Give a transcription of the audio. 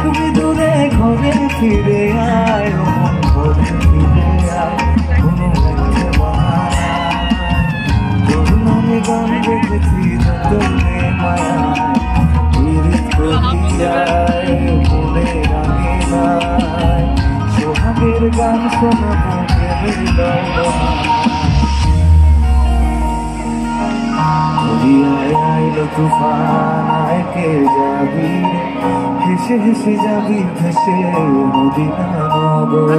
থাকবি দূরে ঘরে ফিরে আয়, ঘরে ফিরে আয়, কোনো মিথ্যে বাহানা। তোর নামে গান রেখেছি যতনে মায়ায়, পীড়িত করিয়ায় মনে রাঙে নাই, সোহাগের গান শোনাবো প্রেমের দৌলনা। আইলো তুফান আয় কে যাবি, হেসে হেসে যাবি ভেসে মদিনা নগর।